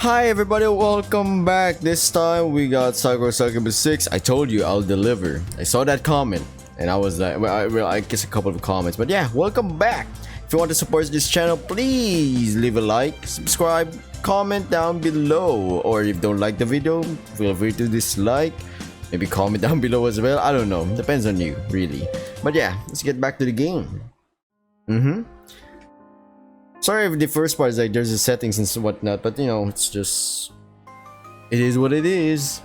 Hi everybody, welcome back. This time we got Sakura Succubus 6. I told you I'll deliver. I saw that comment and I was like, I guess a couple of comments, but yeah, welcome back. If you want to support this channel, please leave a like, subscribe, comment down below, or if you don't like the video, feel free to dislike. Maybe comment down below as well. I don't know, depends on you really. But yeah, let's get back to the game. Sorry if the first part is like there's the settings and whatnot, but you know, it's just, it is what it is.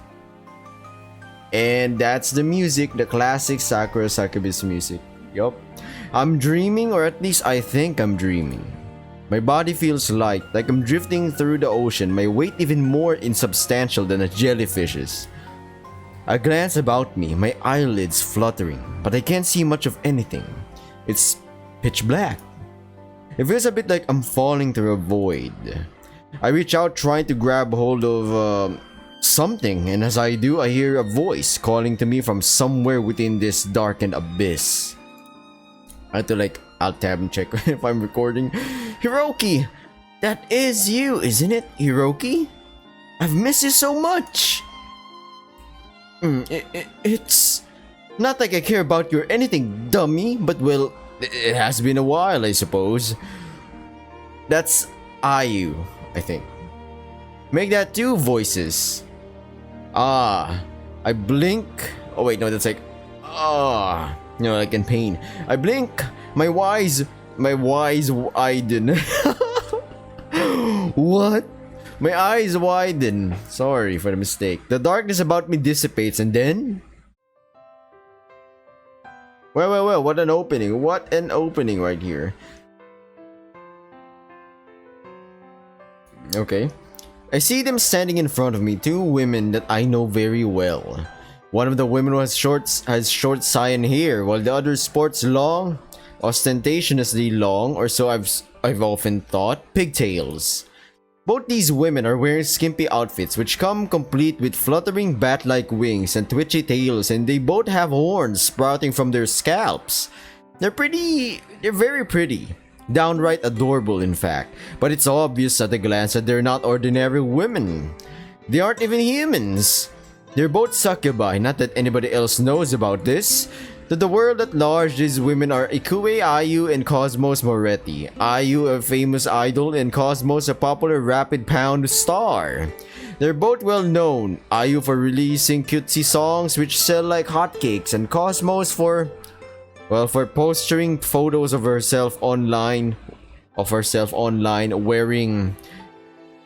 And that's the music, the classic Sakura Succubus music. Yup. I'm dreaming, or at least I think I'm dreaming. My body feels light, like I'm drifting through the ocean, my weight even more insubstantial than a jellyfish's. I glance about me, my eyelids fluttering, but I can't see much of anything. It's pitch black. It feels a bit like I'm falling through a void. I reach out trying to grab hold of something, and as I do, I hear a voice calling to me from somewhere within this darkened abyss. I have to like alt tab and check if I'm recording. Hiroki! That is you, isn't it, Hiroki? I've missed you so much! It's not like I care about you or anything, dummy, but well, it has been a while, I suppose. That's Ayu, I think. Make that two voices. Ah, I blink. Oh wait, no, that's like no, like in pain. I blink. My eyes widen. What? My eyes widen. Sorry for the mistake. The darkness about me dissipates, and then. Well, what an opening. What an opening right here. Okay. I see them standing in front of me, two women that I know very well. One of the women has short cyan hair, while the other sports long, ostentatiously long, or so I've often thought, pigtails. Both these women are wearing skimpy outfits which come complete with fluttering bat-like wings and twitchy tails, and they both have horns sprouting from their scalps. They're very pretty. Downright adorable in fact, but it's obvious at a glance that they're not ordinary women. They aren't even humans. They're both succubi, not that anybody else knows about this. To the world at large, these women are Ikue Ayu and Cosmos Moretti. Ayu, a famous idol, and Cosmos, a popular rapid pound star. They're both well known. Ayu for releasing cutesy songs which sell like hotcakes, and Cosmos for posting photos of herself online wearing,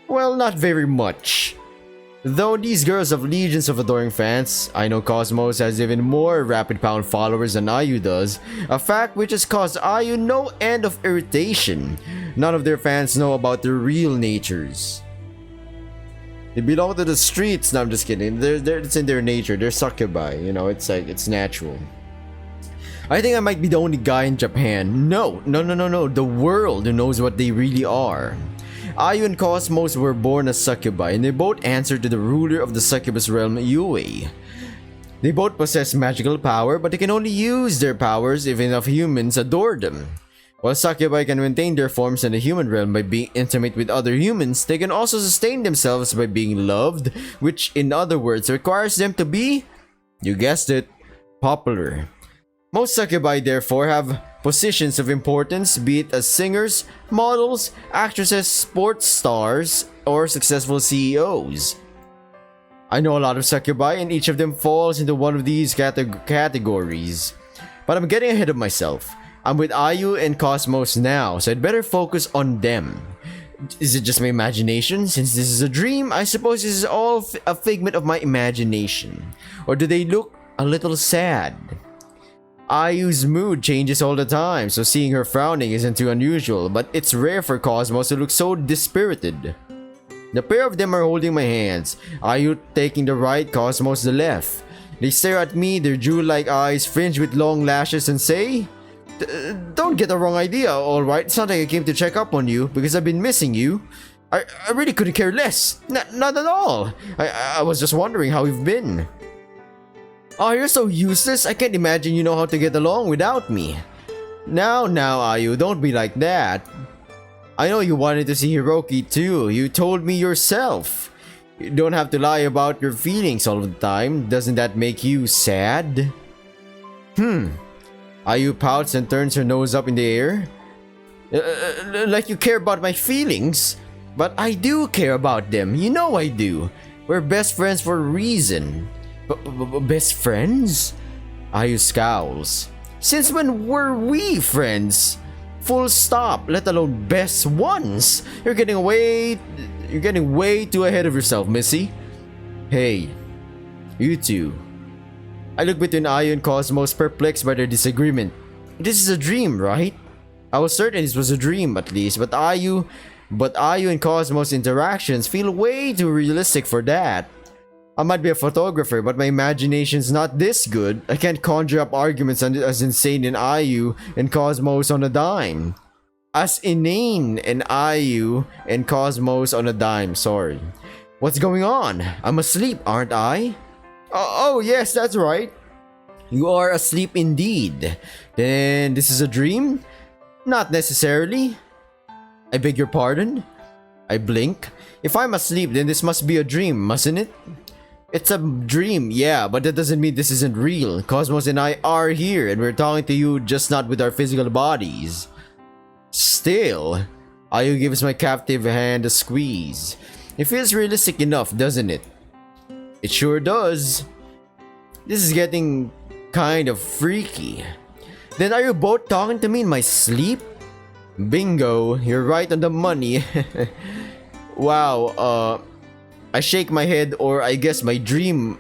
well, not very much. Though these girls have legions of adoring fans, I know Cosmos has even more rapid pound followers than Ayu does, a fact which has caused Ayu no end of irritation. None of their fans know about their real natures. They belong to the streets. No, I'm just kidding. It's in their nature. They're succubi, you know, it's like, it's natural. I think I might be the only guy in Japan. No, the world who knows what they really are. Ayu and Cosmos were born as succubi, and they both answer to the ruler of the succubus realm, Yue. They both possess magical power, but they can only use their powers if enough humans adore them. While succubi can maintain their forms in the human realm by being intimate with other humans, they can also sustain themselves by being loved, which in other words requires them to be, you guessed it, popular. Most succubi therefore have positions of importance, be it as singers, models, actresses, sports stars, or successful CEOs. I know a lot of succubi, and each of them falls into one of these categories. But I'm getting ahead of myself. I'm with Ayu and Cosmos now, so I'd better focus on them. Is it just my imagination? Since this is a dream, I suppose this is all a figment of my imagination. Or do they look a little sad? Ayu's mood changes all the time, so seeing her frowning isn't too unusual, but it's rare for Cosmos to look so dispirited. The pair of them are holding my hands, Ayu taking the right, Cosmos the left. They stare at me, their jewel-like eyes fringed with long lashes, and say, "Don't get the wrong idea, alright? It's not like I came to check up on you, because I've been missing you. I really couldn't care less. Not at all. I was just wondering how you've been." "Oh, you're so useless. I can't imagine you know how to get along without me." Now, Ayu, don't be like that. I know you wanted to see Hiroki too. You told me yourself. You don't have to lie about your feelings all the time. Doesn't that make you sad? Ayu pouts and turns her nose up in the air. Like you care about my feelings? But I do care about them. You know I do. We're best friends for a reason. Best friends? Ayu scowls. Since when were we friends? Full stop, let alone best ones. You're getting way too ahead of yourself, Missy. Hey, you two. I look between Ayu and Cosmos, perplexed by their disagreement. This is a dream, right? I was certain this was a dream at least, but Ayu and Cosmos' interactions feel way too realistic for that. I might be a photographer, but my imagination's not this good. I can't conjure up arguments as insane in Ayu and Cosmos on a dime. As inane in Ayu and Cosmos on a dime, sorry. What's going on? I'm asleep, aren't I? Oh yes, that's right. You are asleep indeed. Then this is a dream? Not necessarily. I beg your pardon? I blink. If I'm asleep, then this must be a dream, mustn't it? It's a dream, yeah, but that doesn't mean this isn't real. Cosmos and I are here, and we're talking to you, just not with our physical bodies. Still, Ayu gives my captive hand a squeeze. It feels realistic enough, doesn't it? It sure does. This is getting kind of freaky. Then are you both talking to me in my sleep? Bingo, you're right on the money. Wow, I shake my head, or I guess my dream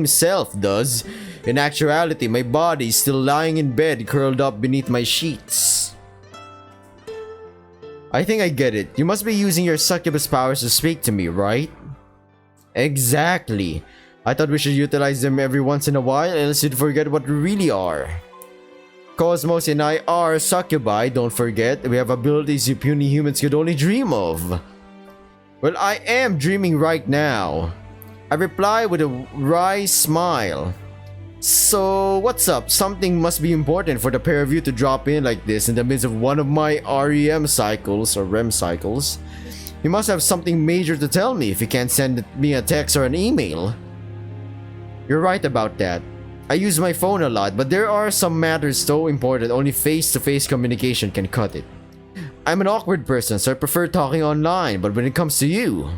self does. In actuality, my body is still lying in bed, curled up beneath my sheets. I think I get it. You must be using your succubus powers to speak to me, right? Exactly. I thought we should utilize them every once in a while, else you'd forget what we really are. Cosmos and I are succubi, don't forget. We have abilities you puny humans could only dream of. Well, I am dreaming right now. I reply with a wry smile. So, what's up? Something must be important for the pair of you to drop in like this in the midst of one of my REM cycles or REM cycles. You must have something major to tell me if you can't send me a text or an email. You're right about that. I use my phone a lot, but there are some matters so important only face-to-face communication can cut it. I'm an awkward person, so I prefer talking online, but when it comes to you...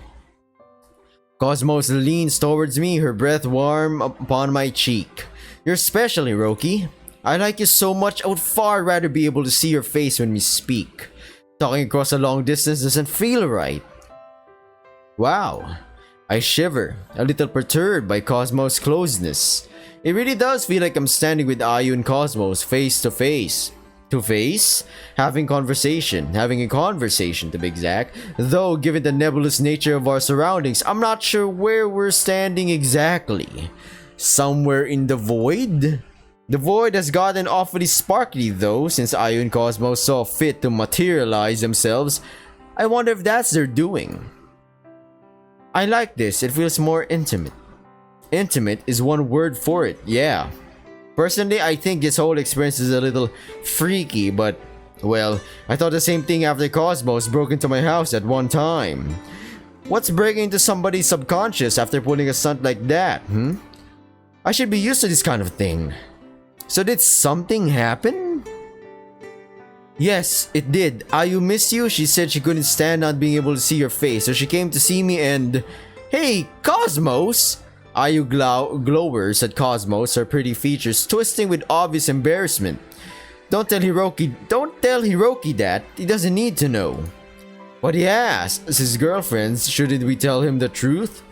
Cosmos leans towards me, her breath warm upon my cheek. You're special, Hiroki. I like you so much, I would far rather be able to see your face when we speak. Talking across a long distance doesn't feel right. Wow. I shiver, a little perturbed by Cosmos' closeness. It really does feel like I'm standing with Ayu and Cosmos face to face. To face? Having a conversation to be exact. Though, given the nebulous nature of our surroundings, I'm not sure where we're standing exactly. Somewhere in the void? The void has gotten awfully sparkly though, since Ayu and Cosmos saw fit to materialize themselves. I wonder if that's their doing. I like this, it feels more intimate. Intimate is one word for it, yeah. Personally, I think this whole experience is a little freaky, but, well, I thought the same thing after Cosmos broke into my house at one time. What's breaking into somebody's subconscious after pulling a stunt like that, I should be used to this kind of thing. So did something happen? Yes, it did. Ayu missed you. She said she couldn't stand not being able to see your face, so she came to see me and... Hey, Cosmos! Ayu glowers at Cosmos, her pretty features twisting with obvious embarrassment. Don't tell Hiroki that. He doesn't need to know. But he has. As his girlfriends, shouldn't we tell him the truth?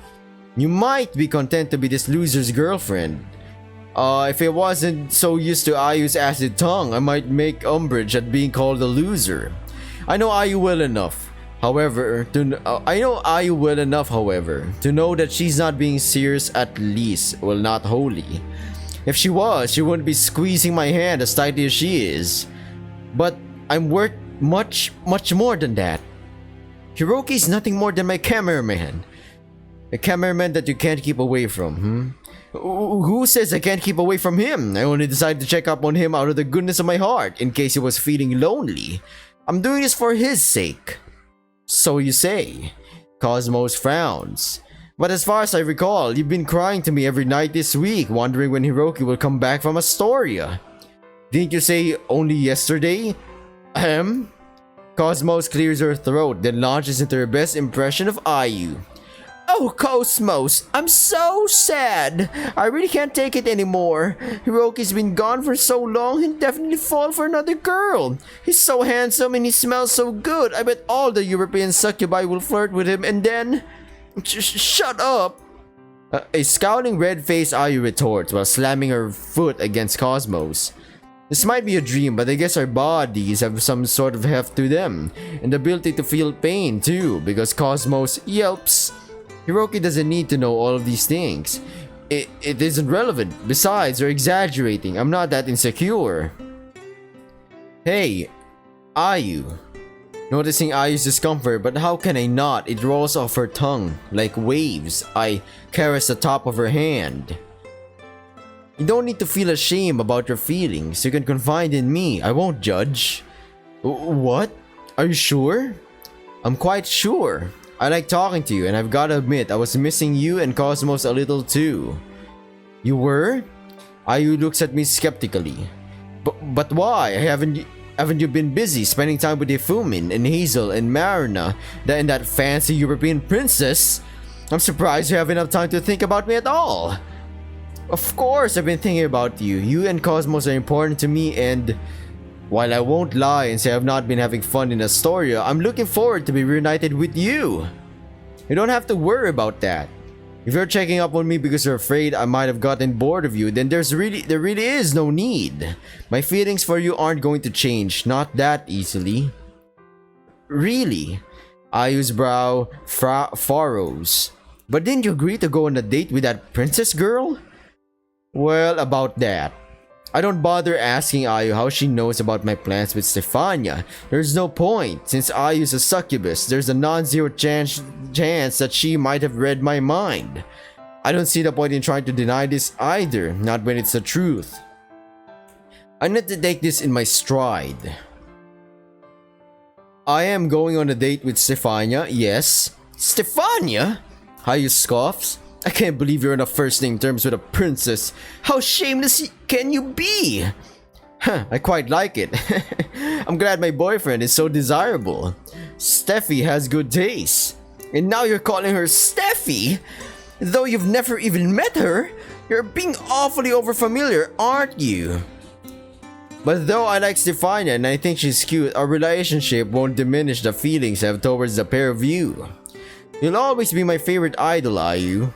You might be content to be this loser's girlfriend. If I wasn't so used to Ayu's acid tongue, I might make umbrage at being called a loser. I know Ayu well enough. However, to know that she's not being serious, at least, well, not wholly. If she was, she wouldn't be squeezing my hand as tightly as she is. But I'm worth much more than that. Hiroki's nothing more than my cameraman. A cameraman that you can't keep away from, Who says I can't keep away from him? I only decided to check up on him out of the goodness of my heart, in case he was feeling lonely. I'm doing this for his sake. So you say. Cosmos frowns. But as far as I recall, you've been crying to me every night this week, wondering when Hiroki will come back from Astoria. Didn't you say only yesterday? Ahem. Cosmos clears her throat, then launches into her best impression of Ayu. Oh, Cosmos, I'm so sad. I really can't take it anymore. Hiroki's been gone for so long, he'll definitely fall for another girl. He's so handsome and he smells so good. I bet all the European succubi will flirt with him and then... Shut up! A scowling red-faced Ayu retorts while slamming her foot against Cosmos. This might be a dream, but I guess our bodies have some sort of heft to them, and the ability to feel pain too, because Cosmos yelps. Hiroki doesn't need to know all of these things. It isn't relevant. Besides, you're exaggerating. I'm not that insecure. Hey, Ayu. Noticing Ayu's discomfort, but how can I not? It rolls off her tongue like waves. I caress the top of her hand. You don't need to feel ashamed about your feelings. You can confide in me. I won't judge. What? Are you sure? I'm quite sure. I like talking to you, and I've gotta admit, I was missing you and Cosmos a little too. You were? Ayu looks at me skeptically. But why? Haven't you been busy spending time with Hifumi and Hazel and Marina and that fancy European princess? I'm surprised you have enough time to think about me at all. Of course I've been thinking about you. You and Cosmos are important to me, and while I won't lie and say I've not been having fun in Astoria, I'm looking forward to be reunited with you. You don't have to worry about that. If you're checking up on me because you're afraid I might have gotten bored of you, then there really is no need. My feelings for you aren't going to change, not that easily. Really? Ayu's brow furrows. But didn't you agree to go on a date with that princess girl? Well, about that. I don't bother asking Ayu how she knows about my plans with Stephania. There's no point. Since Ayu's a succubus, there's a non-zero chance that she might have read my mind. I don't see the point in trying to deny this either, not when it's the truth. I need to take this in my stride. I am going on a date with Stephania, yes. Stephania? Ayu scoffs. I can't believe you're on a first name terms with a princess. How shameless can you be? Huh, I quite like it. I'm glad my boyfriend is so desirable. Steffi has good taste. And now you're calling her Steffi? Though you've never even met her, you're being awfully overfamiliar, aren't you? But though I like Stephania and I think she's cute, our relationship won't diminish the feelings I have towards the pair of you. You'll always be my favorite idol, Ayu.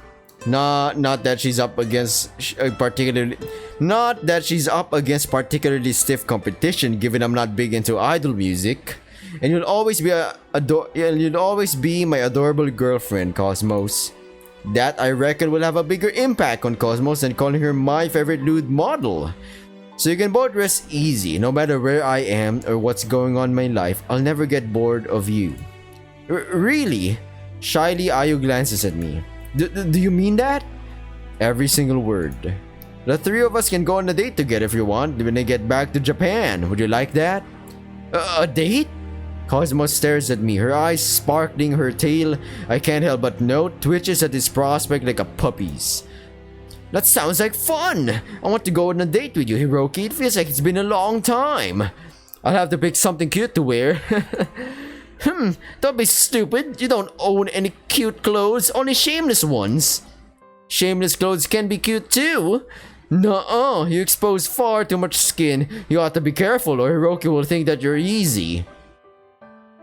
Not that she's up against particularly stiff competition, given I'm not big into idol music. And you'll always be my adorable girlfriend, Cosmos. That I reckon will have a bigger impact on Cosmos than calling her my favorite nude model. So you can both rest easy. No matter where I am or what's going on in my life, I'll never get bored of you. Really? Shyly, Ayu glances at me. Do you mean that? Every single word. The three of us can go on a date together if you want when I get back to Japan. Would you like that? A date? Cosmos stares at me, her eyes sparkling, her tail, I can't help but note, twitches at this prospect like a puppy's. That sounds like fun! I want to go on a date with you, Hiroki. It feels like it's been a long time. I'll have to pick something cute to wear. Don't be stupid. You don't own any cute clothes, only shameless ones. Shameless clothes can be cute too. Nuh-uh, you expose far too much skin. You ought to be careful or Hiroki will think that you're easy.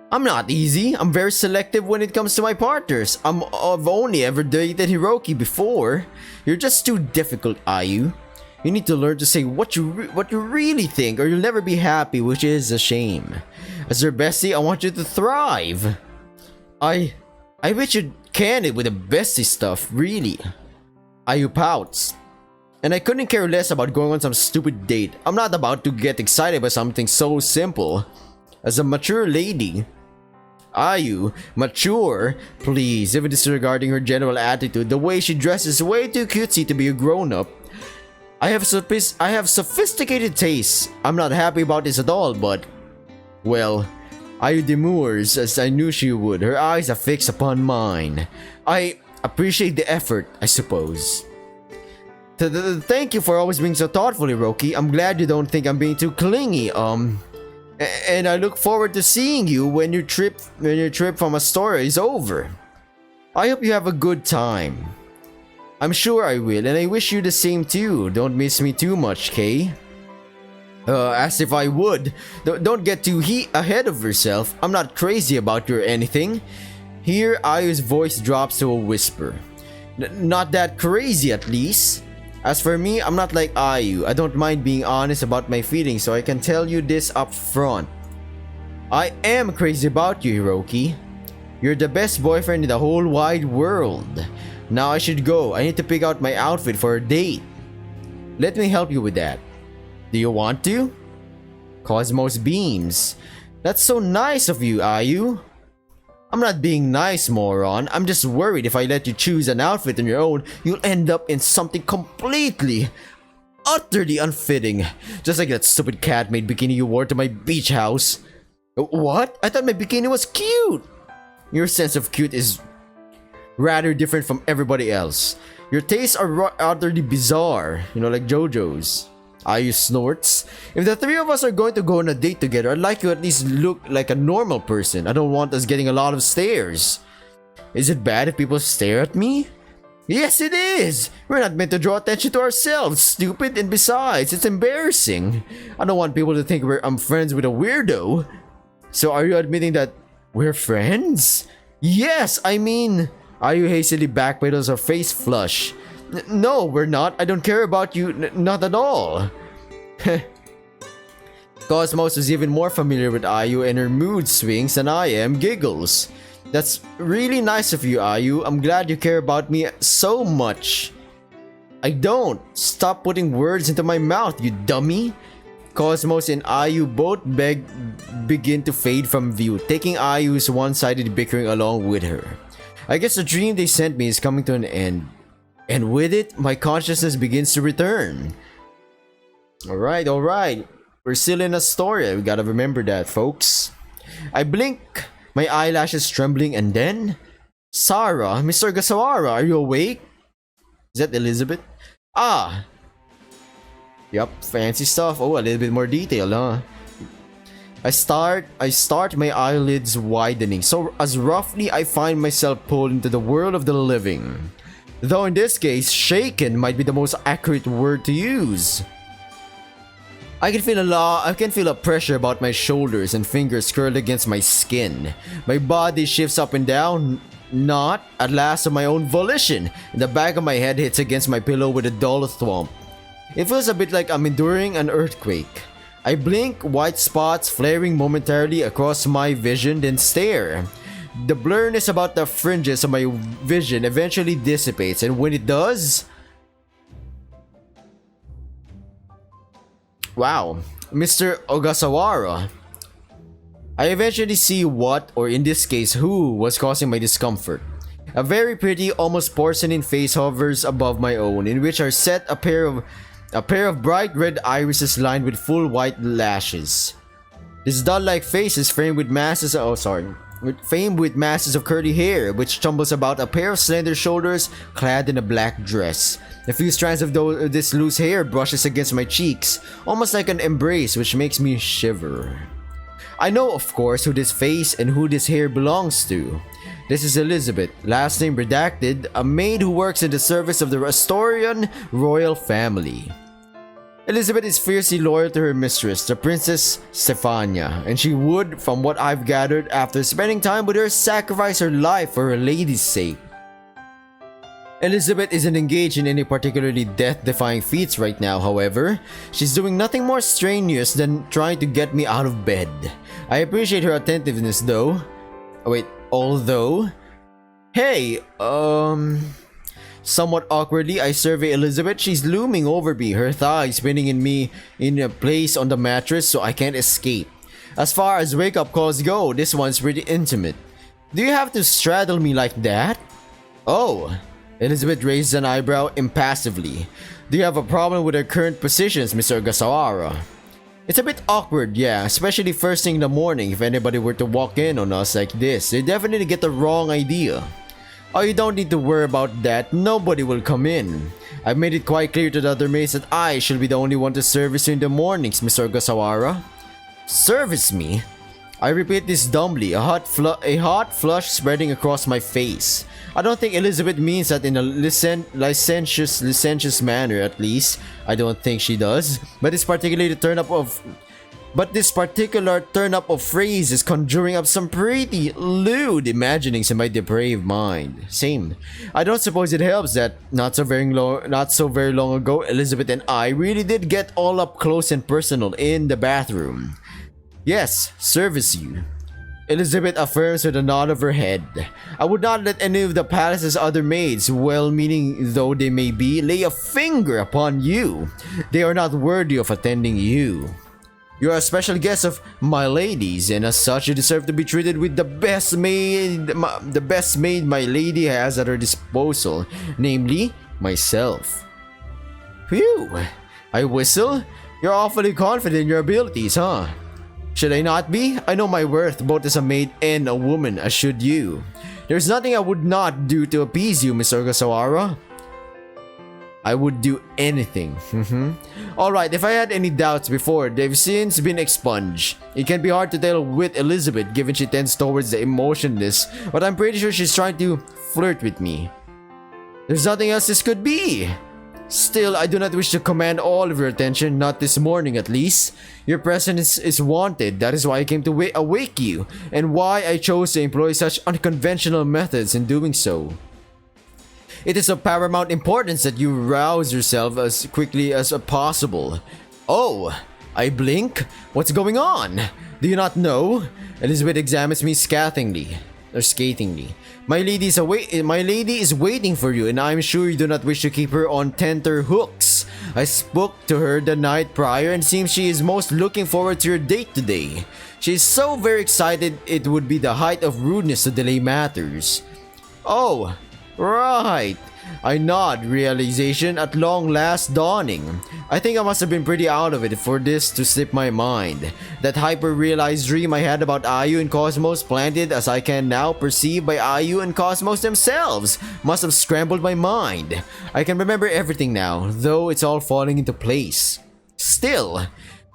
I'm not easy. I'm very selective when it comes to my partners. I've only ever dated Hiroki before. You're just too difficult, Ayu. You need to learn to say what you really think or you'll never be happy, which is a shame. As your bestie, I want you to thrive. I wish you'd can it with the bestie stuff, really. Ayu pouts. And I couldn't care less about going on some stupid date. I'm not about to get excited by something so simple. As a mature lady. Ayu, mature? Please, even disregarding her general attitude, the way she dresses is way too cutesy to be a grown-up. I have sophisticated tastes. I'm not happy about this at all, but... well, Ayu demurs as I knew she would, her eyes are fixed upon mine. I appreciate the effort, I suppose. Thank you for always being so thoughtful, Hiroki. I'm glad you don't think I'm being too clingy. And I look forward to seeing you when your trip from Astoria is over. I hope you have a good time. I'm sure I will, and I wish you the same too. Don't miss me too much, Kay. As if I would. Don't get too ahead of yourself. I'm not crazy about you or anything. Here, Ayu's voice drops to a whisper. Not that crazy, at least. As for me, I'm not like Ayu. I don't mind being honest about my feelings, so I can tell you this up front. I am crazy about you, Hiroki. You're the best boyfriend in the whole wide world. Now I should go. I need to pick out my outfit for a date. Let me help you with that. Do you want to? Cosmos beams. That's so nice of you, Ayu. I'm not being nice, moron. I'm just worried if I let you choose an outfit on your own, you'll end up in something completely, utterly unfitting. Just like that stupid cat-made bikini you wore to my beach house. What? I thought my bikini was cute. Your sense of cute is rather different from everybody else. Your tastes are utterly bizarre, like JoJo's. Ayu snorts. If the three of us are going to go on a date together, I'd like you at least look like a normal person. I don't want us getting a lot of stares. Is it bad if people stare at me? Yes, it is! We're not meant to draw attention to ourselves, stupid, and besides, it's embarrassing. I don't want people to think I'm friends with a weirdo. So are you admitting that we're friends? Yes, I mean... Ayu hastily backpedals, her face flush. No, we're not. I don't care about you. Not at all. Cosmos is even more familiar with Ayu and her mood swings than I am, giggles. That's really nice of you, Ayu. I'm glad you care about me so much. I don't. Stop putting words into my mouth, you dummy. Cosmos and Ayu both begin to fade from view, taking Ayu's one-sided bickering along with her. I guess the dream they sent me is coming to an end. And with it, my consciousness begins to return. Alright. We're still in Astoria. We gotta remember that, folks. I blink, my eyelashes trembling, and then... Sarah, Mr. Ogasawara, are you awake? Is that Elizabeth? Ah! Yup, fancy stuff. Oh, a little bit more detail, huh? I start my eyelids widening, so as roughly I find myself pulled into the world of the living. Though in this case, shaken might be the most accurate word to use. I can feel a pressure about my shoulders and fingers curled against my skin. My body shifts up and down, not at last of my own volition. The back of my head hits against my pillow with a dull thwomp. It feels a bit like I'm enduring an earthquake. I blink, white spots flaring momentarily across my vision, then stare. The blurriness about the fringes of my vision eventually dissipates, and when it does... Wow, Mr. Ogasawara. I eventually see what, or in this case who, was causing my discomfort. A very pretty, almost porcelain face hovers above my own, in which are set a pair of bright red irises lined with full white lashes. This doll-like face is framed with masses of curly hair, which tumbles about a pair of slender shoulders clad in a black dress. A few strands of this loose hair brushes against my cheeks, almost like an embrace, which makes me shiver. I know, of course, who this face and who this hair belongs to. This is Elizabeth, last name redacted, a maid who works in the service of the Astorian royal family. Elizabeth is fiercely loyal to her mistress, the Princess Stephania, and she would, from what I've gathered after spending time with her, sacrifice her life for her lady's sake. Elizabeth isn't engaged in any particularly death-defying feats right now, however. She's doing nothing more strenuous than trying to get me out of bed. I appreciate her attentiveness though. Although... Hey, Somewhat awkwardly, I survey Elizabeth. She's looming over me, her thighs pinning me in a place on the mattress so I can't escape. As far as wake-up calls go, this one's pretty intimate. Do you have to straddle me like that? Oh. Elizabeth raises an eyebrow impassively. Do you have a problem with her current positions, Mr. Ogasawara? It's a bit awkward, yeah, especially first thing in the morning. If anybody were to walk in on us like this, they definitely get the wrong idea. Oh, you don't need to worry about that, nobody will come in. I've made it quite clear to the other maids that I shall be the only one to service you in the mornings, Mr. Ogasawara. Service me? I repeat this dumbly, a hot flush spreading across my face. I don't think Elizabeth means that in a licentious manner, at least. I don't think she does. But this particular turn up of phrase is conjuring up some pretty lewd imaginings in my depraved mind. Same. I don't suppose it helps that not so very long ago, Elizabeth and I really did get all up close and personal in the bathroom. Yes, service you. Elizabeth affirms with a nod of her head. I would not let any of the palace's other maids, well-meaning though they may be, lay a finger upon you. They are not worthy of attending you. You are a special guest of my ladies, and as such you deserve to be treated with the best maid my lady has at her disposal, namely, myself. Phew! I whistle? You're awfully confident in your abilities, huh? Should I not be? I know my worth both as a maid and a woman, as should you. There's nothing I would not do to appease you, Miss Ogasawara. I would do anything. Alright, if I had any doubts before, they've since been expunged. It can be hard to tell with Elizabeth given she tends towards the emotionless, but I'm pretty sure she's trying to flirt with me. There's nothing else this could be. Still, I do not wish to command all of your attention, not this morning at least. Your presence is wanted, that is why I came to awake you, and why I chose to employ such unconventional methods in doing so. It is of paramount importance that you rouse yourself as quickly as possible. Oh, I blink? What's going on? Do you not know? Elizabeth examines me scathingly. My lady is waiting for you, and I'm sure you do not wish to keep her on tenter hooks. I spoke to her the night prior, and it seems she is most looking forward to your date today. She is so very excited it would be the height of rudeness to delay matters. Oh, right. I nod, realization at long last dawning. I think I must have been pretty out of it for this to slip my mind. That hyper-realized dream I had about Ayu and Cosmos, planted as I can now perceive by Ayu and Cosmos themselves, must have scrambled my mind. I can remember everything now, though it's all falling into place. Still,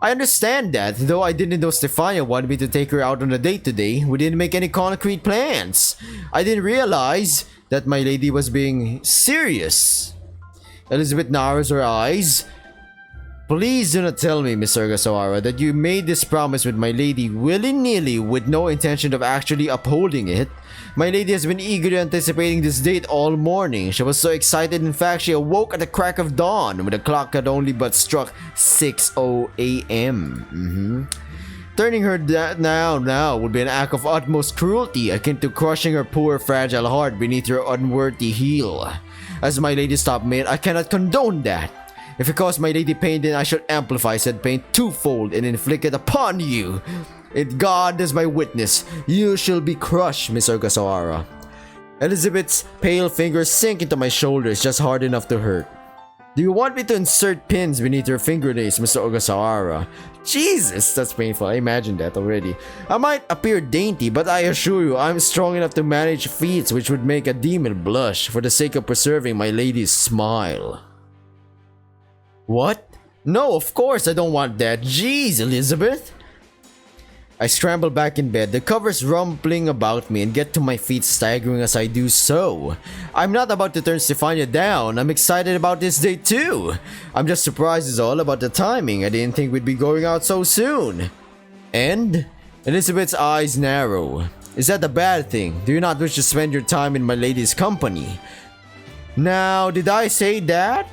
I understand that, though I didn't know Stephania wanted me to take her out on a date today, we didn't make any concrete plans. I didn't realize that my lady was being serious. Elizabeth narrows her eyes. Please do not tell me, Miss Ogasawara, that you made this promise with my lady willy-nilly with no intention of actually upholding it. My lady has been eagerly anticipating this date all morning. She was so excited, in fact, she awoke at the crack of dawn when the clock had only but struck 6:00 a.m. Turning her down now would be an act of utmost cruelty, akin to crushing her poor fragile heart beneath your unworthy heel. As my lady stopped mid, I cannot condone that. If it caused my lady pain, then I should amplify said pain twofold and inflict it upon you. If God is my witness, you shall be crushed, Miss Ogasawara. Elizabeth's pale fingers sink into my shoulders just hard enough to hurt. Do you want me to insert pins beneath your fingernails, Mr. Ogasawara? Jesus, that's painful. I imagined that already. I might appear dainty, but I assure you I'm strong enough to manage feats which would make a demon blush for the sake of preserving my lady's smile. What? No, of course I don't want that. Jeez, Elizabeth. I scramble back in bed, the covers rumpling about me, and get to my feet, staggering as I do so. I'm not about to turn Stephania down. I'm excited about this date too. I'm just surprised is all about the timing. I didn't think we'd be going out so soon. And? Elizabeth's eyes narrow. Is that a bad thing? Do you not wish to spend your time in my lady's company? Now, did I say that?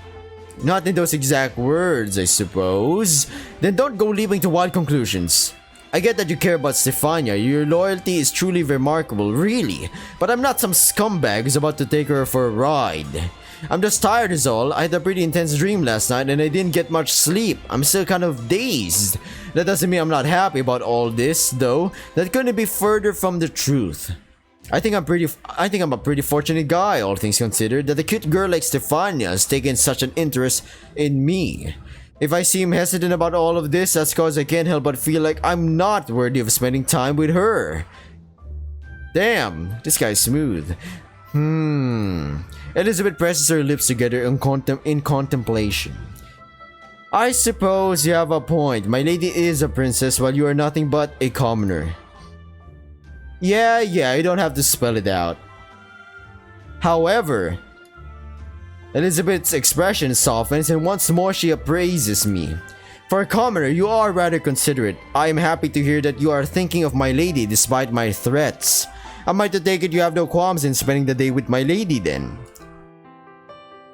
Not in those exact words, I suppose. Then don't go leaping to wild conclusions. I get that you care about Stephania, your loyalty is truly remarkable, really, but I'm not some scumbag who's about to take her for a ride. I'm just tired is all. I had a pretty intense dream last night and I didn't get much sleep. I'm still kind of dazed. That doesn't mean I'm not happy about all this, though. That couldn't be further from the truth. I think I'm a pretty fortunate guy, all things considered, that a cute girl like Stephania has taken such an interest in me. If I seem hesitant about all of this, that's cause I can't help but feel like I'm not worthy of spending time with her. Damn, this guy's smooth. Elizabeth presses her lips together in contemplation. I suppose you have a point. My lady is a princess while you are nothing but a commoner. Yeah, you don't have to spell it out. However, Elizabeth's expression softens and once more she appraises me. For a commoner, you are rather considerate. I am happy to hear that you are thinking of my lady despite my threats. Am I to take it you have no qualms in spending the day with my lady then?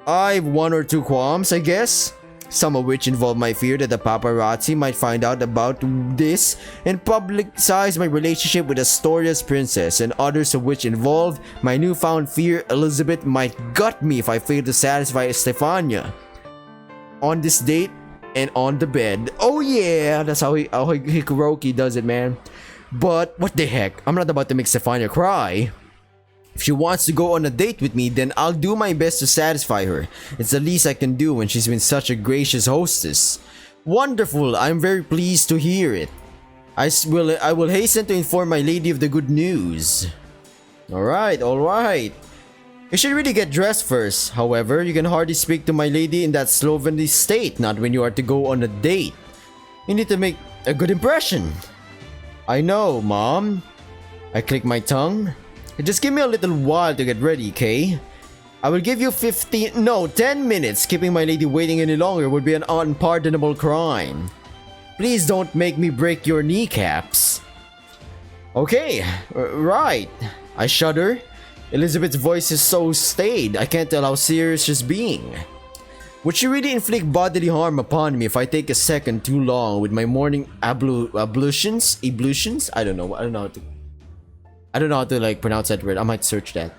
I've one or two qualms, I guess. Some of which involve my fear that the paparazzi might find out about this and publicize my relationship with Astoria's princess, and others of which involve my newfound fear Elizabeth might gut me if I fail to satisfy Stephania. On this date and on the bed. Oh yeah, that's how Hiroki does it, man. But what the heck, I'm not about to make Stephania cry. If she wants to go on a date with me, then I'll do my best to satisfy her. It's the least I can do when she's been such a gracious hostess. Wonderful, I'm very pleased to hear it. I will hasten to inform my lady of the good news. Alright. You should really get dressed first. However, you can hardly speak to my lady in that slovenly state, not when you are to go on a date. You need to make a good impression. I know, Mom. I click my tongue. Just give me a little while to get ready, Kay. I will give you 10 minutes. Keeping my lady waiting any longer would be an unpardonable crime. Please don't make me break your kneecaps. Okay, right. I shudder. Elizabeth's voice is so staid, I can't tell how serious she's being. Would she really inflict bodily harm upon me if I take a second too long with my morning ablutions? Ablutions? I don't know how to like pronounce that word. I might search that.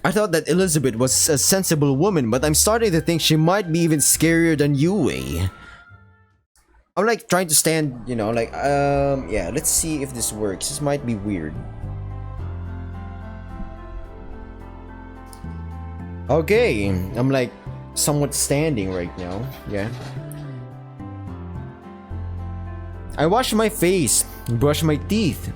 I thought that Elizabeth was a sensible woman, but I'm starting to think she might be even scarier than Yue. I'm like trying to stand, yeah, let's see if this works. This might be weird. Okay, I'm like somewhat standing right now, yeah. I wash my face, brush my teeth.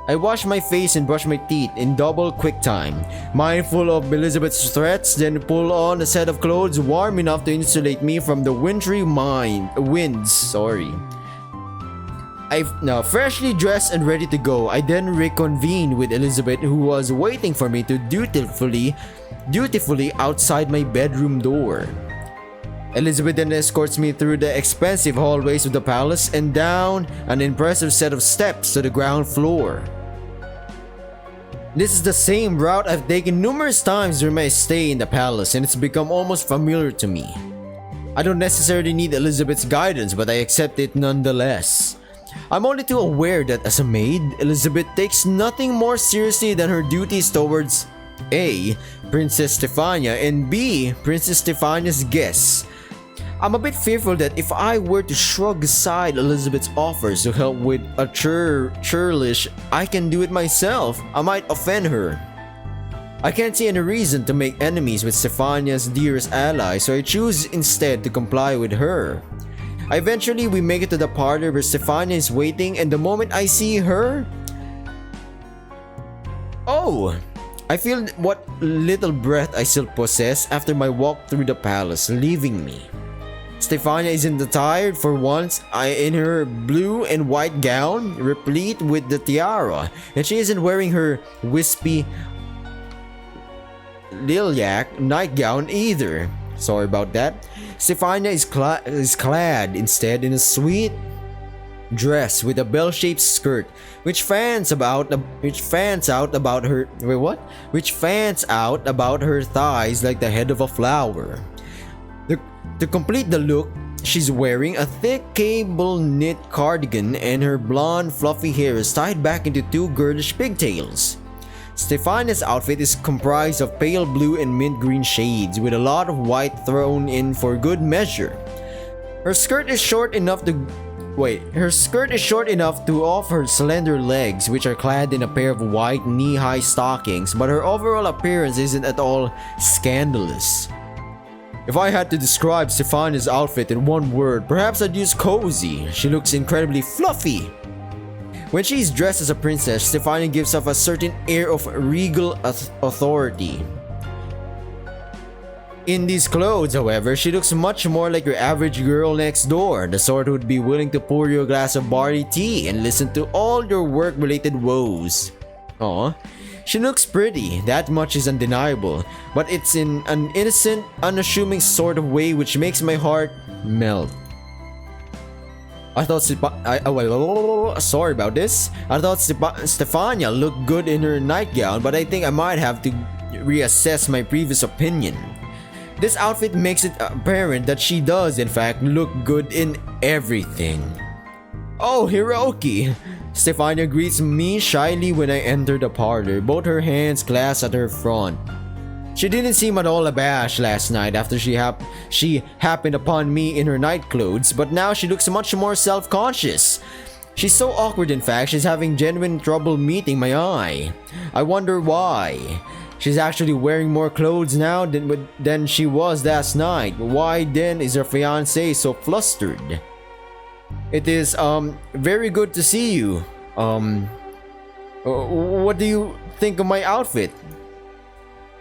I wash my face and brush my teeth in double quick time, mindful of Elizabeth's threats, then pull on a set of clothes warm enough to insulate me from the wintry winds. I've now freshly dressed and ready to go. I then reconvene with Elizabeth, who was waiting for me to dutifully outside my bedroom door. Elizabeth then escorts me through the expensive hallways of the palace and down an impressive set of steps to the ground floor. This is the same route I've taken numerous times during my stay in the palace, and it's become almost familiar to me. I don't necessarily need Elizabeth's guidance, but I accept it nonetheless. I'm only too aware that as a maid, Elizabeth takes nothing more seriously than her duties towards A. Princess Stephania and B. Princess Stephania's guests. I'm a bit fearful that if I were to shrug aside Elizabeth's offers to help with a churlish I can do it myself, I might offend her. I can't see any reason to make enemies with Stephania's dearest ally, so I choose instead to comply with her. Eventually, we make it to the parlor where Stephania is waiting, and the moment I see her... Oh! I feel what little breath I still possess after my walk through the palace, leaving me. Stephania isn't attired for once in her blue and white gown, replete with the tiara, and she isn't wearing her wispy lilac nightgown either. Sorry about that. Stephania is clad instead in a sweet dress with a bell-shaped skirt, which fans out about her thighs like the head of a flower. To complete the look, she's wearing a thick cable knit cardigan, and her blonde fluffy hair is tied back into two girlish pigtails. Stephania's outfit is comprised of pale blue and mint green shades, with a lot of white thrown in for good measure. Her skirt is short enough to off her slender legs, which are clad in a pair of white knee-high stockings, but her overall appearance isn't at all scandalous. If I had to describe Stephania's outfit in one word, perhaps I'd use cozy. She looks incredibly fluffy. When she's dressed as a princess, Stephania gives off a certain air of regal authority. In these clothes, however, she looks much more like your average girl next door, the sort who'd be willing to pour you a glass of barley tea and listen to all your work-related woes. Aw, she looks pretty, that much is undeniable, but it's in an innocent, unassuming sort of way which makes my heart melt. I thought sorry about this. I thought Stephania looked good in her nightgown, but I think I might have to reassess my previous opinion. This outfit makes it apparent that she does in fact look good in everything. Oh, Hiroki! Stephania greets me shyly when I enter the parlor, both her hands clasped at her front. She didn't seem at all abashed last night after she happened upon me in her night clothes, but now she looks much more self-conscious. She's so awkward, in fact, she's having genuine trouble meeting my eye. I wonder why. She's actually wearing more clothes now than she was last night. Why then is her fiancé so flustered? It is very good to see you. What do you think of my outfit?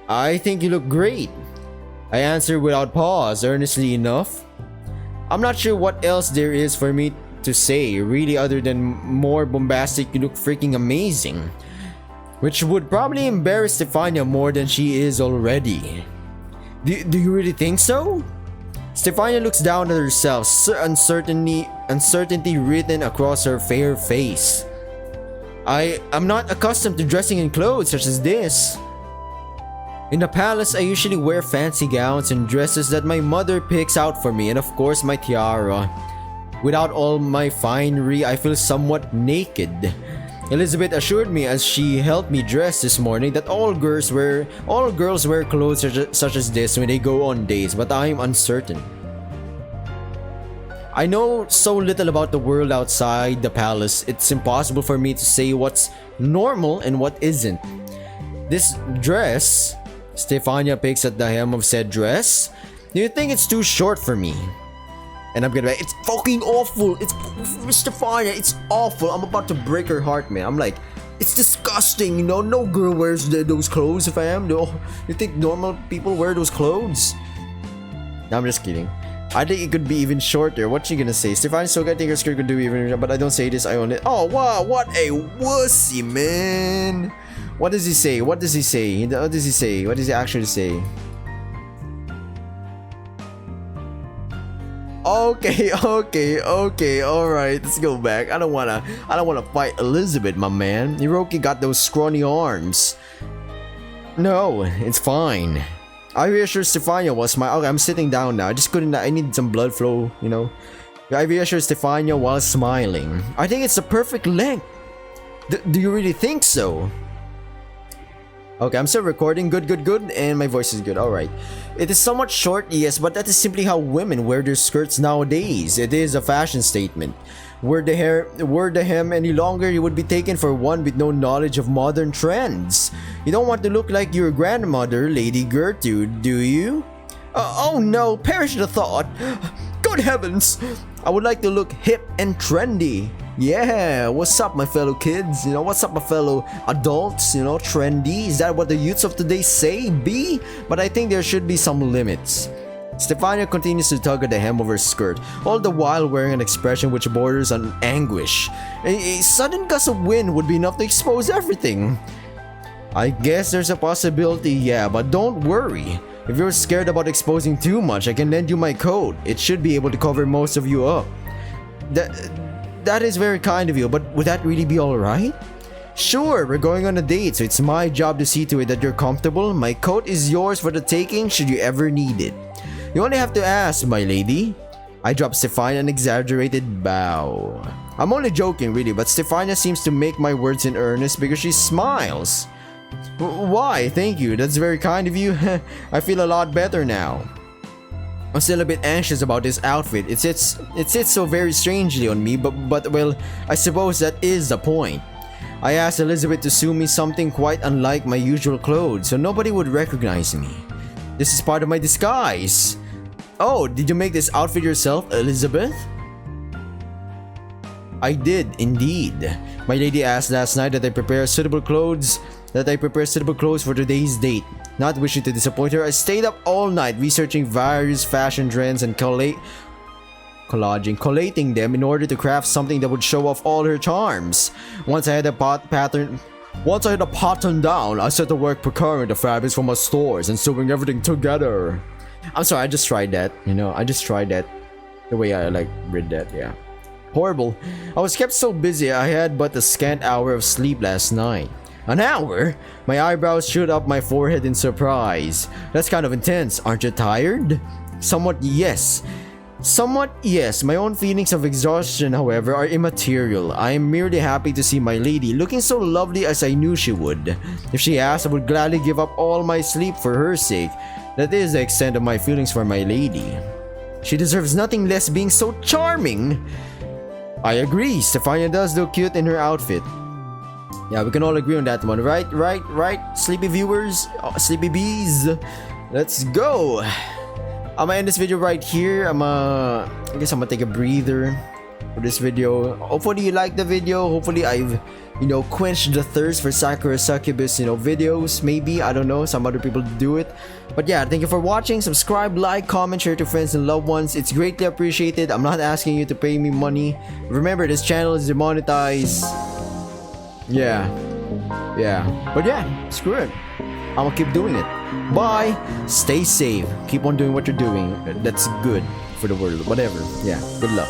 I think you look great. I answered without pause, earnestly enough. I'm not sure what else there is for me to say, really, other than more bombastic, you look freaking amazing. Which would probably embarrass Stephania more than she is already. Do you really think so? Stephania looks down at herself, uncertainty written across her fair face. I'm not accustomed to dressing in clothes such as this. In the palace, I usually wear fancy gowns and dresses that my mother picks out for me, and of course my tiara. Without all my finery, I feel somewhat naked. Elizabeth assured me as she helped me dress this morning that all girls wear clothes such as this when they go on dates, but I am uncertain. I know so little about the world outside the palace, it's impossible for me to say what's normal and what isn't. This dress, Stephania picks at the hem of said dress. Do you think it's too short for me? And I'm gonna be like, it's fucking awful. It's Stephania, it's awful. I'm about to break her heart, man. I'm like, it's disgusting, you know. No girl wears those clothes, fam. No, you think normal people wear those clothes? No, I'm just kidding. I think it could be even shorter. What you gonna say? Stephania so good, I think her skirt could do even, but I don't say this, I own it. Oh wow, what a wussy, man. What does he say? What does he say? What does he say? What does he actually say? Okay, alright, let's go back. I don't wanna fight Elizabeth, my man. Hiroki got those scrawny arms. No, it's fine. I reassured Stephania while smiling. Okay, I'm sitting down now. I just couldn't, I need some blood flow, you know. I reassured Stephania while smiling. I think it's the perfect length. Do you really think so? Okay, I'm still recording. Good. And my voice is good. Alright. It is somewhat short, yes, but that is simply how women wear their skirts nowadays. It is a fashion statement. Were the hem any longer, you would be taken for one with no knowledge of modern trends. You don't want to look like your grandmother, Lady Gertrude, do you? Oh no, perish the thought. Good heavens! I would like to look hip and trendy. Yeah, what's up my fellow kids? You know, what's up my fellow adults? You know, trendy? Is that what the youths of today say? Be? But I think there should be some limits. Stephania continues to tug at the hem of her skirt, all the while wearing an expression which borders on anguish. A sudden gust of wind would be enough to expose everything. I guess there's a possibility, yeah, but don't worry. If you're scared about exposing too much, I can lend you my coat. It should be able to cover most of you up. That is very kind of you, but would that really be alright? Sure, we're going on a date, so it's my job to see to it that you're comfortable. My coat is yours for the taking should you ever need it. You only have to ask, my lady. I drop Stephania an exaggerated bow. I'm only joking really, but Stephania seems to make my words in earnest because she smiles. Why? Thank you, that's very kind of you. I feel a lot better now. I'm still a bit anxious about this outfit. It sits so very strangely on me, but well, I suppose that is the point. I asked Elizabeth to sew me something quite unlike my usual clothes so nobody would recognize me. This is part of my disguise. Oh, did you make this outfit yourself, Elizabeth? I did, indeed. My lady asked last night that I prepare suitable clothes for today's date. Not wishing to disappoint her, I stayed up all night researching various fashion trends and collating them in order to craft something that would show off all her charms. Once I had a pattern down, I set to work procuring the fabrics from our stores and sewing everything together. I'm sorry, I just tried that. I just tried that. The way I read that, yeah. Horrible. I was kept so busy I had but a scant hour of sleep last night. An hour? My eyebrows shoot up my forehead in surprise. That's kind of intense. Aren't you tired? Somewhat, yes. My own feelings of exhaustion, however, are immaterial. I am merely happy to see my lady looking so lovely as I knew she would. If she asked, I would gladly give up all my sleep for her sake. That is the extent of my feelings for my lady. She deserves nothing less being so charming. I agree, Stephania does look cute in her outfit. Yeah, we can all agree on that one, right? Sleepy viewers, sleepy bees. Let's go. I'm gonna end this video right here. I guess I'm gonna take a breather for this video. Hopefully you liked the video. Hopefully I've, quenched the thirst for SakuraSuccubus, videos. Maybe, I don't know, some other people do it. But yeah, thank you for watching. Subscribe, like, comment, share to friends and loved ones. It's greatly appreciated. I'm not asking you to pay me money. Remember, this channel is demonetized. Yeah. But yeah, screw it. I'm gonna keep doing it. Bye. Stay safe. Keep on doing what you're doing. That's good for the world. Whatever. Yeah. Good luck.